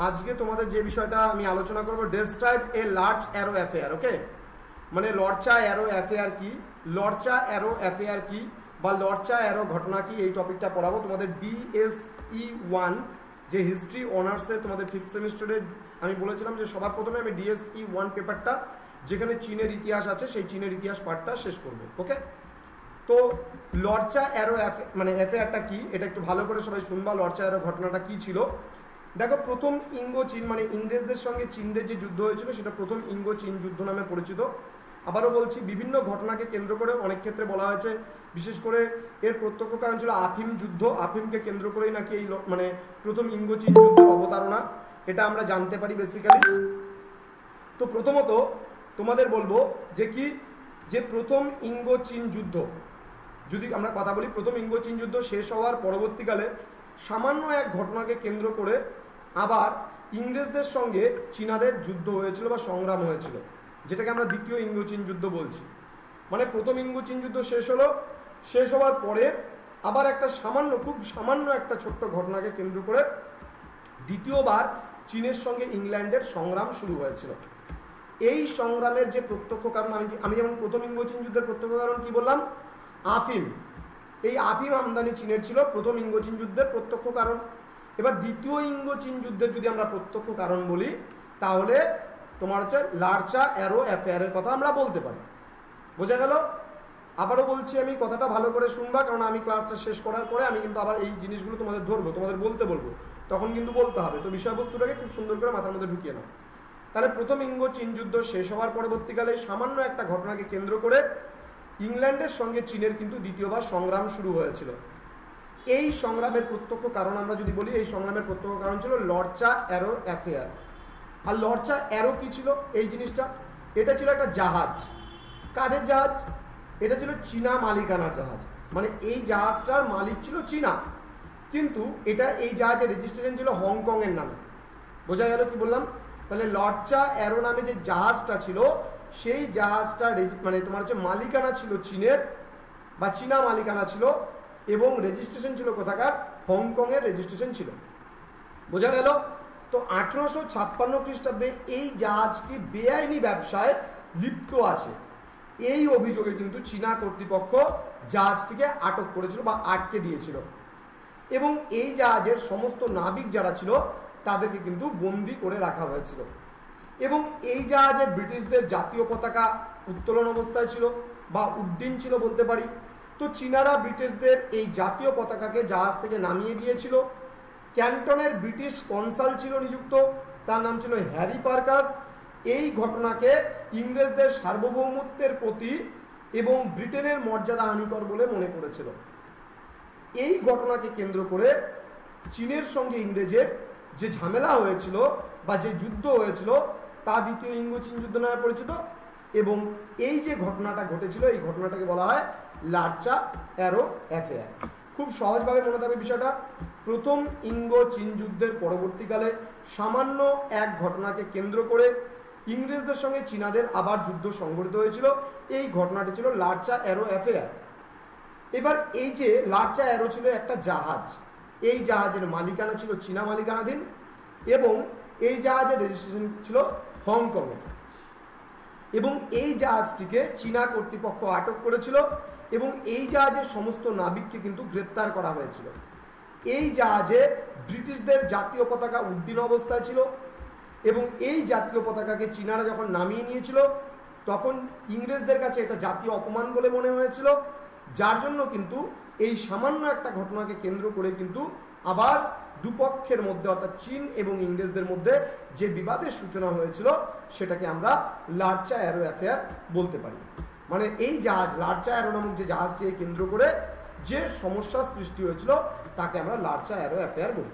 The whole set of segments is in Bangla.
আজকে তোমাদের যে বিষয়টা আমি আলোচনা করব, describe a large Arrow affair. Okay, মানে লর্চা অ্যারো অ্যাফেয়ার কি, লর্চা অ্যারো অ্যাফেয়ার কি বা লর্চা অ্যারো ঘটনা কি, এই টপিকটা পড়াবো তোমাদের DSE1 যে হিস্ট্রি অনার্সে তোমাদের 5th সেমিস্টারে। আমি বলেছিলাম যে সবার প্রথমে আমি DSE1 পেপারটা যেখানে চীনের ইতিহাস আছে সেই চীনের ইতিহাস পার্টটা শেষ করব। ওকে, তো লর্চা অ্যারো মানে অ্যাফেয়ারটা কি এটা একটু ভালো করে সবাই শুনবা। লর্চা অ্যারো ঘটনাটা কি ছিল দেখো। প্রথম ইঙ্গো চীন মানে ইংরেজদের সঙ্গে চীনদের যে যুদ্ধ হয়েছিল সেটা প্রথম ইঙ্গো চীন যুদ্ধ নামে পরিচিত। আবারও বলছি, বিভিন্ন ঘটনাকে কেন্দ্র করে অনেক ক্ষেত্রে বলা হয়েছে, বিশেষ করে এর প্রত্যক্ষ কারণ ছিল আফিম যুদ্ধ। আফিমকে কেন্দ্র করেই নাকি এই মানে প্রথম ইঙ্গো চীন যুদ্ধের অবতারণা, এটা আমরা জানতে পারি বেসিক্যালি। তো প্রথমত তোমাদের বলবো যে কি, যে প্রথম ইঙ্গো চীন যুদ্ধ যদি আমরা কথা বলি, প্রথম ইঙ্গো চীন যুদ্ধ শেষ হওয়ার পরবর্তীকালে সামান্য এক ঘটনাকে কেন্দ্র করে আবার ইংরেজদের সঙ্গে চীনাদের যুদ্ধ হয়েছিল বা সংগ্রাম হয়েছিল, যেটাকে আমরা দ্বিতীয় ইঙ্গো চীন যুদ্ধ বলছি। মানে প্রথম ইঙ্গো চীন যুদ্ধ শেষ হলো, শেষ হওয়ার পরে আবার একটা সামান্য, খুব সামান্য একটা ছোট্ট ঘটনাকে কেন্দ্র করে দ্বিতীয়বার চীনের সঙ্গে ইংল্যান্ডের সংগ্রাম শুরু হয়েছিল। এই সংগ্রামের যে প্রত্যক্ষ কারণ, আমি যেমন প্রথম ইঙ্গো চীন যুদ্ধের প্রত্যক্ষ কারণ কি বললাম, আফিম। এই আফিম আমদানি চীনের ছিল প্রথম ইঙ্গো চীন যুদ্ধের প্রত্যক্ষ কারণ। এবার দ্বিতীয় ইঙ্গো চীন যুদ্ধের যদি আমরা প্রত্যক্ষ কারণ বলি, তাহলে তোমার হচ্ছে লার্চা অ্যারো অ্যাফেয়ারের কথা আমরা বলতে পারি। বোঝা গেল? আবারও বলছি, আমি কথাটা ভালো করে শুনবা, কারণ আমি ক্লাসটা শেষ করার পরে আমি কিন্তু আবার এই জিনিসগুলো তোমাদের ধরবো, তোমাদের বলতে বলবো, তখন কিন্তু বলতে হবে। তো বিষয়বস্তুটাকে খুব সুন্দর করে মাথার মধ্যে ঢুকিয়ে নাও। তাহলে প্রথম ইঙ্গো চীন যুদ্ধ শেষ হওয়ার পরবর্তীকালে সামান্য একটা ঘটনাকে কেন্দ্র করে ইংল্যান্ডের সঙ্গে চীনের কিন্তু দ্বিতীয়বার সংগ্রাম শুরু হয়েছিল। এই সংগ্রামের প্রত্যক্ষ কারণ আমরা যদি বলি, এই সংগ্রামের প্রত্যক্ষ কারণ ছিল লর্চা অ্যারো অ্যাফেয়ার। আর লর্চা অ্যারো কি ছিল এই জিনিসটা, এটা ছিল একটা জাহাজ। কাদের জাহাজ? এটা ছিল চীনা মালিকানার জাহাজ, মানে এই জাহাজটার মালিক ছিল চীনা, কিন্তু এটা এই জাহাজের রেজিস্ট্রেশন ছিল হংকংয়ের নামে। বোঝা গেল কি বললাম? তাহলে লর্চা অ্যারো নামে যে জাহাজটা ছিল, সেই জাহাজটা মানে তোমার হচ্ছে মালিকানা ছিল চীনের বা চীনা মালিকানা ছিল, এবং রেজিস্ট্রেশন ছিল কোথাকার, হংকংয়ের রেজিস্ট্রেশন ছিল। বোঝা গেল? তো 1856 খ্রিস্টাব্দে এই জাহাজটি বেআইনি ব্যবসায় লিপ্ত আছে, এই অভিযোগে কিন্তু চীনা কর্তৃপক্ষ জাহাজটিকে আটক করেছিল বা আটকে দিয়েছিল, এবং এই জাহাজের সমস্ত নাবিক যারা ছিল তাদেরকে কিন্তু বন্দি করে রাখা হয়েছিল। এবং এই জাহাজে ব্রিটিশদের জাতীয় পতাকা উত্তোলন অবস্থায় ছিল বা উড্ডীন ছিল বলতে পারি। তো চীনারা ব্রিটিশদের এই জাতীয় পতাকাকে জাহাজ থেকে নামিয়ে দিয়েছিল। ক্যান্টনের ব্রিটিশ কনসাল ছিল নিযুক্ত, তার নাম ছিল হ্যারি পার্কাস। এই ঘটনাকে ইংরেজদের সার্বভৌমত্বের প্রতি এবং ব্রিটেনের মর্যাদা হানিকর বলে মনে করেছিল। এই ঘটনাকে কেন্দ্র করে চীনের সঙ্গে ইংরেজের যে ঝামেলা হয়েছিল বা যে যুদ্ধ হয়েছিল তা দ্বিতীয় ইঙ্গো চীন যুদ্ধ নামে পরিচিত। এবং এই যে ঘটনাটা ঘটেছিল, এই ঘটনাটাকে বলা হয় লার্চা অ্যারো অ্যাফেয়ার। খুব সহজভাবে মনে থাকবে বিষয়টা, প্রথম ইঙ্গো চীন যুদ্ধের পরবর্তীকালে সামান্য এক ঘটনাকে কেন্দ্র করে ইংরেজদের সঙ্গে চীনাদের আবার যুদ্ধ সংঘটিত হয়েছিল। এই ঘটনাটি ছিল লার্চা অ্যারো অ্যাফেয়ার। এবার এই যে লার্চা অ্যারো ছিল একটা জাহাজ, এই জাহাজের মালিকানা ছিল চীনা মালিকানাধীন, এবং এই জাহাজের রেজিস্ট্রেশন ছিল হংকংয়ে, এবং এই জাহাজটিকে চীনা কর্তৃপক্ষ আটক করেছিল, এবং এই জাহাজের সমস্ত নাবিককে কিন্তু গ্রেপ্তার করা হয়েছিল। এই জাহাজে ব্রিটিশদের জাতীয় পতাকা উড্ডীন অবস্থায় ছিল, এবং এই জাতীয় পতাকাকে চীনারা যখন নামিয়ে নিয়েছিল তখন ইংরেজদের কাছে এটা জাতীয় অপমান বলে মনে হয়েছিল, যার জন্য কিন্তু এই সামান্য একটা ঘটনাকে কেন্দ্র করে কিন্তু আবার দুপক্ষের মধ্যে অর্থাৎ চীন এবং ইংরেজদের মধ্যে যে বিবাদের সূচনা হয়েছিল সেটাকে আমরা লার্চা অ্যারো অ্যাফেয়ার বলতে পারি। মানে এই জাহাজ লার্চা অ্যারো নামক যে জাহাজটিকে কেন্দ্র করে যে সমস্যার সৃষ্টি হয়েছিল তাকে আমরা লার্চা অ্যারো অ্যাফেয়ার বলি।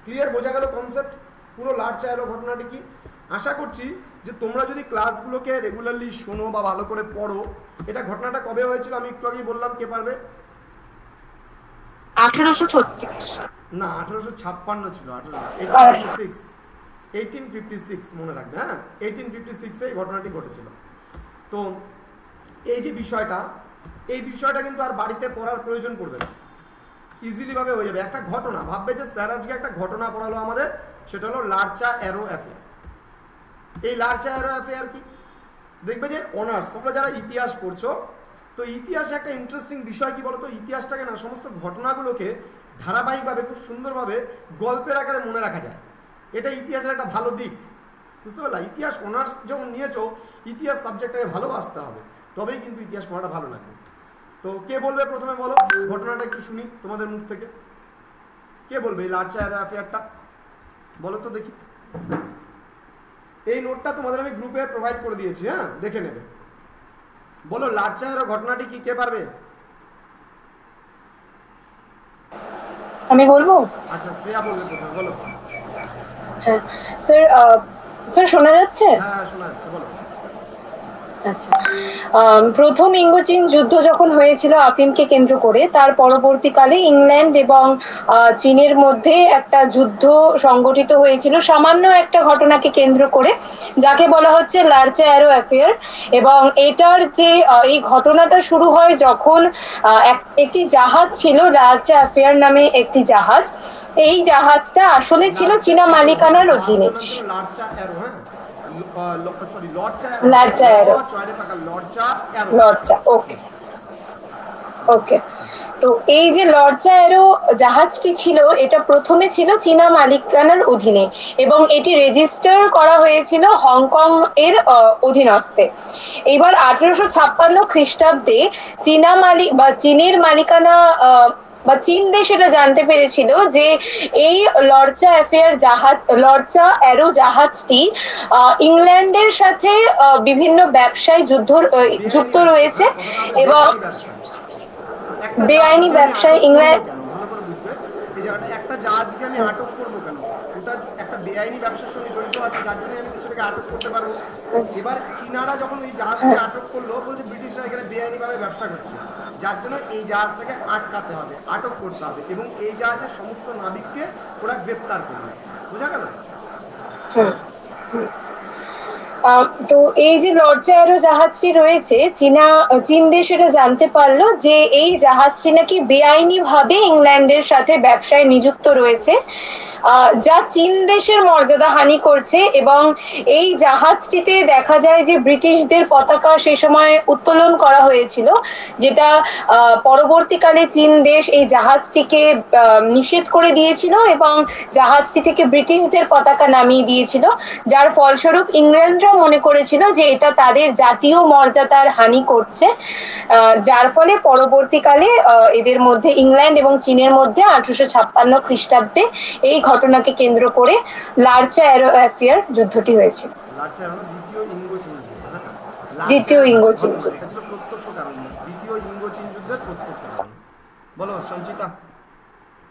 ক্লিয়ার? বোঝা গেল কনসেপ্ট পুরো লার্চা অ্যারো ঘটনাটি কি? আশা করছি যে তোমরা যদি ক্লাসগুলোকে রেগুলারলি শোনো বা ভালো করে পড়ো। এটা ঘটনাটা কবে হয়েছিল আমি একটু আগেই বললাম, কে পারবে? 1836 না, 1856 ছিল। 1856 মনে রাখবে। হ্যাঁ, 1856 এই ঘটনাটি ঘটেছিল। তো এই যে বিষয়টা, এই বিষয়টা কিন্তু আর বাড়িতে পড়ার প্রয়োজন পড়বে না। ইজিলি ভাবে হয়ে যাবে। একটা ঘটনা ভাববে যে স্যার আজকে একটা ঘটনা পড়ালো আমাদের, সেটা হলো লার্চা অ্যারো অ্যাফেয়ার। এই লার্চা অ্যারো অ্যাফেয়ার কি, দেখবে যে অনার্স তোমরা যারা ইতিহাস পড়ছো, তো ইতিহাসে একটা ইন্টারেস্টিং বিষয় কি বলতো, ইতিহাসটাকে না সমস্ত ঘটনাগুলোকে ধারাবাহিকভাবে খুব সুন্দরভাবে গল্পের আকারে মনে রাখা যায়। এটা ইতিহাসের একটা ভালো দিক, বুঝতে পারলা? ইতিহাস অনার্স যখন নিয়েছো, ইতিহাস সাবজেক্টটাকে ভালোবাসতে হবে, তবেই কিন্তু ইতিহাস পড়াটা ভালো লাগবে। তো কে বলবে প্রথমে, বলো ঘটনাটা একটু শুনি তোমাদের মুখ থেকে। কে বলবে এই লার্চা অ্যারো অ্যাফেয়ারটা, বলো তো দেখি। এই নোটটা তোমাদের আমি গ্রুপে প্রোভাইড করে দিয়েছি, হ্যাঁ দেখে নেবে। বলো লার্চা অ্যারো ঘটনাটি কি, কে পারবে? আমি বলবো। আচ্ছা শ্রেয়া বলবে প্রথমে, বলো। হ্যাঁ স্যার, স্যার শোনা যাচ্ছে? হ্যাঁ শোনা যাচ্ছে, বলো। আচ্ছা, প্রথম ইঙ্গো-চীন যুদ্ধ যখন হয়েছিল আফিমকে কেন্দ্র করে, তার পরবর্তীকালে ইংল্যান্ড এবং চীনের মধ্যে একটা যুদ্ধ সংগঠিত হয়েছিল সামান্য একটা ঘটনাকে কেন্দ্র করে, যাকে বলা হচ্ছে লার্চা অ্যারো অ্যাফেয়ার। এবং এটার যে এই ঘটনাটা শুরু হয় যখন একটি জাহাজ ছিল, লার্চা অ্যাফেয়ার নামে একটি জাহাজ। এই জাহাজটা আসলে ছিল চীনা মালিকানার অধীনে। লার্চা অ্যারো, হ্যাঁ সরি লর্চা অ্যারো, অ্যারো। লর্চা, ওকে ওকে। তো এই যে লর্চা অ্যারো জাহাজটি ছিল, এটা প্রথমে ছিল চীনা মালিকানার অধীনে এবং এটি রেজিস্টার করা হয়েছিল হংকং এর অধীনস্থে। এবার 1856 খ্রিস্টাব্দে চীনের মালিকানা বা চীন দেশ এটা জানতে পেরেছিল যে এই লর্চা অ্যারো জাহাজটি ইংল্যান্ডের সাথে বিভিন্ন ব্যবসায় যুক্ত রয়েছে এবং বেআইনি ব্যবসায় ইংল্যান্ড। ভালো করে বুঝবে এই জায়গাটা, একটা জাহাজকে আমি আটক করবো কেন, ওটা একটা বেআইনি ব্যবসার সঙ্গে জড়িত আছে, যার জন্য আমি সেটাকে আটক করতে পারবো। এবার চীনারা যখন এই জাহাজটাকে আটক করলো, বলছে ব্রিটিশরা এখানে বেআইনি ভাবে ব্যবসা করছে, যার জন্য এই জাহাজটাকে আটকাতে হবে, আটক করতে হবে, এবং এই জাহাজের সমস্ত নাবিককে ওরা গ্রেপ্তার করবে। বোঝা গেল? তো এই যে লর্চা অ্যারো জাহাজটি রয়েছে, চীন দেশ এটা জানতে পারলো যে এই জাহাজটি নাকি বেআইনি ভাবে ইংল্যান্ডের সাথে ব্যবসায় নিযুক্ত রয়েছে, যা চীন দেশের মর্যাদা হানি করছে। এবং এই জাহাজটিতে দেখা যায় যে ব্রিটিশদের পতাকা সে সময় উত্তোলন করা হয়েছিল, যেটা পরবর্তীকালে চীন দেশ এই জাহাজটিকে নিষেধ করে দিয়েছিল এবং জাহাজটি থেকে ব্রিটিশদের পতাকা নামিয়ে দিয়েছিল, যার ফলস্বরূপ ইংল্যান্ডরা মনে করেছিল যে এটা তাদের জাতীয় মর্যাদার হানি করছে, যার ফলে পরবর্তীকালে এদের মধ্যে ইংল্যান্ড এবং চীনের মধ্যে 1856 খ্রিস্টাব্দে এই ঘটনাকে কেন্দ্র করে লার্চা অ্যারো অ্যাফেয়ার যুদ্ধটি হয়েছিল। লার্চা অ্যারো দ্বিতীয় ইঙ্গো-চীন যুদ্ধ। প্রত্যক্ষ কারণ, দ্বিতীয় ইঙ্গো-চীন যুদ্ধের প্রত্যক্ষ কারণ। বলো সঞ্চিতা,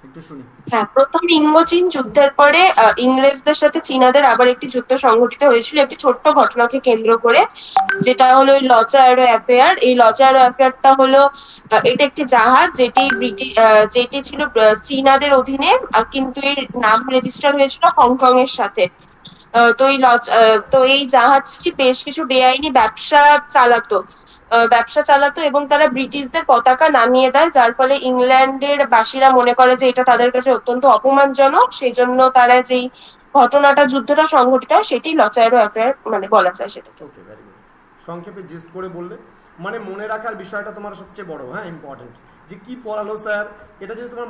একটু শুনি। হ্যাঁ, প্রথম ইঙ্গো-চীন যুদ্ধের পরে ইংরেজদের সাথে চীনাদের আবার একটি যুদ্ধ সংঘটিত হয়েছিল একটি ছোট্ট ঘটনাকে কেন্দ্র করে, যেটা হলো লর্চা অ্যারো অ্যাফেয়ার। এই লর্চা অ্যারো অ্যাফেয়ারটা হলো, এটা একটি জাহাজ যেটি ছিল চীনাদের অধীনে, কিন্তু এর নাম রেজিস্টার হয়েছিল হংকং এর সাথে। তো এই জাহাজটি বেশ কিছু বেআইনি ব্যবসা চালাতো এবং তারা ব্রিটিশদের পতাকা নামিয়ে দেয়, যার ফলে ইংল্যান্ডের বাসীরা মনে করে যে এটা তাদের কাছে অত্যন্ত অপমানজনক। সেই জন্য তারা যেই যুদ্ধটা সংঘটিত হয় সেটি লর্চা অ্যারো অ্যাফেয়ার মানে বলা যায় সেটা। ওকে, ভেরি গুড। সংক্ষেপে জিস্ট করে বললে, মানে মনে রাখার বিষয়টা তোমার সবচেয়ে বড়, হ্যাঁ ইম্পর্টেন্ট, যে কি পড়ালো স্যার, এটা যদি তোমার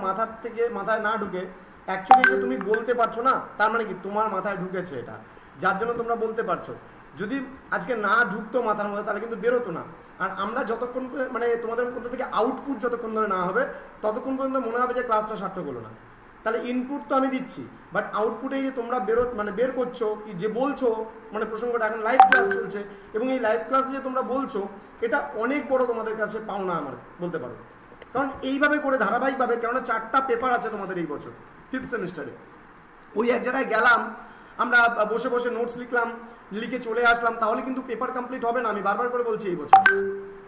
মাথায় না ঢুকে, অ্যাকচুয়ালি যে তুমি বলতে পারছো না, তার মানে কি তোমার মাথায় ঢুকেছে এটা, যার জন্য তোমরা বলতে পারছো। যদি আজকে না ঢুকতো মাথার মধ্যে, তাহলে কিন্তু বেরোতো না। আর আমরা যতক্ষণ মানে তোমাদের মধ্যে থেকে আউটপুট যতক্ষণ ধরে না হবে, ততক্ষণ পর্যন্ত মনে হবে যে ক্লাসটা সার্থক হলো না। তাহলে ইনপুট তো আমি দিচ্ছি, বাট আউটপুটে যে তোমরা বের করছো কি যে বলছো, মানে প্রসঙ্গটা এখন লাইভ ক্লাস চলছে, এবং এই লাইভ ক্লাসে যে তোমরা বলছো, এটা অনেক বড় তোমাদের কাছে পাওনা আমার বলতে পারো। কারণ এইভাবে করে ধারাবাহিকভাবে, কেননা 4টা পেপার আছে তোমাদের এই বছর 5th সেমিস্টারে, ওই এক জায়গায় গেলাম আমরা, বসে বসে নোটস লিখে চলে আসলাম, তাহলে কিন্তু পেপার কমপ্লিট হবে না। আমি বারবার করে বলছি,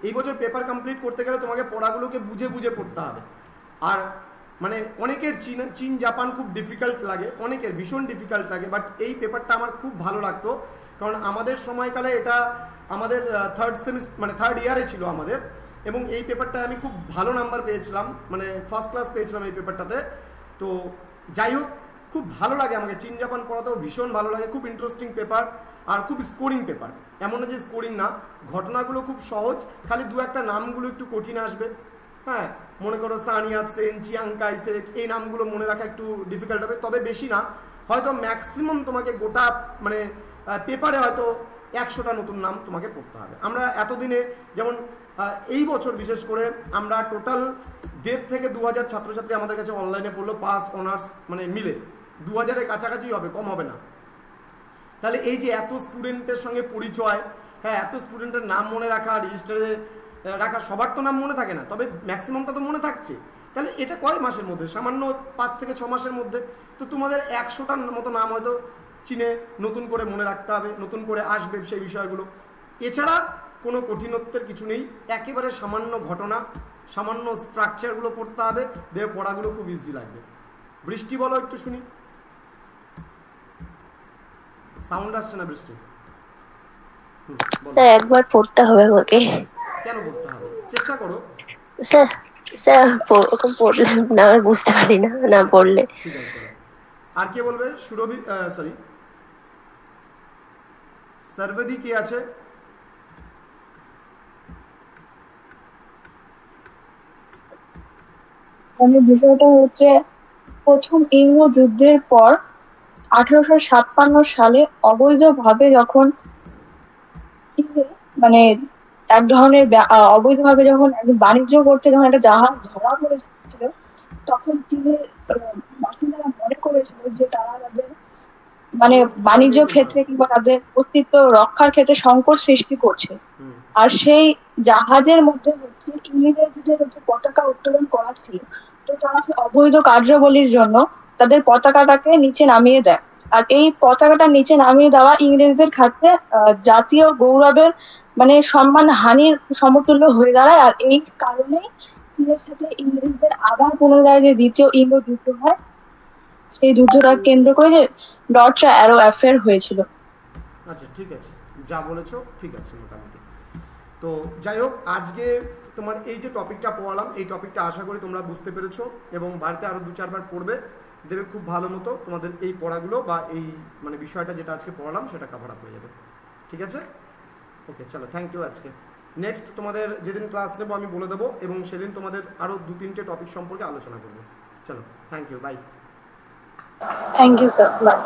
এই বছর পেপার কমপ্লিট করতে গেলে তোমাকে পড়াগুলোকে বুঝে বুঝে পড়তে হবে। আর মানে অনেকের চীন জাপান খুব ডিফিকাল্ট লাগে, অনেকের ভীষণ ডিফিকাল্ট লাগে, বাট এই পেপারটা আমার খুব ভালো লাগতো, কারণ আমাদের সময়কালে এটা আমাদের থার্ড ইয়ারে ছিল আমাদের, এবং এই পেপারটায় আমি খুব ভালো নাম্বার পেয়েছিলাম, মানে ফার্স্ট ক্লাস পেয়েছিলাম এই পেপারটাতে। তো যাই হোক, খুব ভালো লাগে আমাকে চীন জাপান পড়াতেও ভীষণ ভালো লাগে, খুব ইন্টারেস্টিং পেপার আর খুব স্কোরিং পেপার। এমন না যে স্কোরিং না, ঘটনাগুলো খুব সহজ, খালি দু একটা নামগুলো একটু কঠিন আসবে। হ্যাঁ, মনে করো সানিয়াত সেন, চিয়াং কাই শেক, এই নামগুলো মনে রাখা একটু ডিফিকাল্ট হবে, তবে বেশি না, হয়তো ম্যাক্সিমাম তোমাকে গোটা মানে পেপারে হয়তো 100টা নতুন নাম তোমাকে পড়তে হবে। আমরা এতদিনে যেমন এই বছর বিশেষ করে আমরা টোটাল 1.5 থেকে 2000 ছাত্রছাত্রী আমাদের কাছে অনলাইনে পড়লো, পাস অনার্স মানে মিলে 2000-এর কাছাকাছি হবে, কম হবে না। তাহলে এই যে এত স্টুডেন্টের সঙ্গে পরিচয়, হ্যাঁ এত স্টুডেন্টের নাম মনে রাখা, রেজিস্টারে রাখা, সবার তো নাম মনে থাকে না, তবে ম্যাক্সিমামটা তো মনে থাকছে। তাহলে এটা কয় মাসের মধ্যে? সামান্য 5 থেকে 6 মাসের মধ্যে। তো তোমাদের 100টার মতো নাম হয়তো চীনে নতুন করে মনে রাখতে হবে, নতুন করে আসবে সেই বিষয়গুলো। এছাড়া কোনো কঠিনত্বের কিছু নেই, একেবারে সামান্য ঘটনা, সামান্য স্ট্রাকচারগুলো পড়তে হবে, দেবে পড়াগুলো খুব ইজি লাগবে। বৃষ্টি বলো একটু শুনি, সাউন্ড আসছে না বৃষ্টি। স্যার একবার পড়তে হবে আমাকে। কেন পড়তে হবে? চেষ্টা করো। স্যার স্যার ওরকম পড়লে না বুঝতে পারি না, না পড়লে। ঠিক আছে, চলো। আর কে বলবে? সুরভি, সরি সর্বদি কে আছে? মানে বিষয়টা হচ্ছে প্রথম ইঙ্গ যুদ্ধের পর 1856 সালে অবৈধভাবে যখন মানে এক ধরনের অবৈধভাবে যখন বাণিজ্য করতে যখন একটা জাহাজ ধরা পড়েছিল, তখন চীনের বাসিন্দারা মনে করেছিল যে তারা তাদের মানে বাণিজ্য ক্ষেত্রে কিংবা তাদের অস্তিত্ব রক্ষার ক্ষেত্রে সংকট সৃষ্টি করছে। আর সেই জাহাজের মধ্যে হচ্ছে ইংরেজদের হচ্ছে পতাকা উত্তোলন করা ছিল। তো তারা অবৈধ কার্যাবলীর জন্য তাদের পতাকাটাকে নিচে নামিয়ে দেয়। আর এই পতাকাটা নিচে নামিয়ে দেওয়া ইংরেজদের খাতে জাতীয় গৌরবের মানে সম্মান হানির সমতুল্য হয়ে দাঁড়ায়। আর এই কারণেই চীনের সাথে ইংরেজদের আবার পুনরায় যে দ্বিতীয় ইঙ্গ যুদ্ধ হয়, সেই যুদ্ধটা কেন্দ্র করে যে লর্চা অ্যারো অ্যাফেয়ার হয়েছিল। আচ্ছা ঠিক আছে, যা বলেছো ঠিক আছে মোটামুটি। তো যাই হোক, আজকে তোমার এই যে টপিকটা পড়ালাম, এই টপিকটা আশা করি তোমরা বুঝতে পেরেছো এবং বাড়িতে আরও 2-4 বার পড়বে, দেবে খুব ভালো মতো তোমাদের এই পড়াগুলো বা এই মানে বিষয়টা যেটা আজকে পড়ালাম সেটা কভার আপ হয়ে যাবে। ঠিক আছে, ওকে চলো, থ্যাংক ইউ। আজকে নেক্সট তোমাদের যেদিন ক্লাস নেবো আমি বলে দেবো এবং সেদিন তোমাদের আরও 2-3টে টপিক সম্পর্কে আলোচনা করবো। চলো, thank you, bye. Thank you sir, by.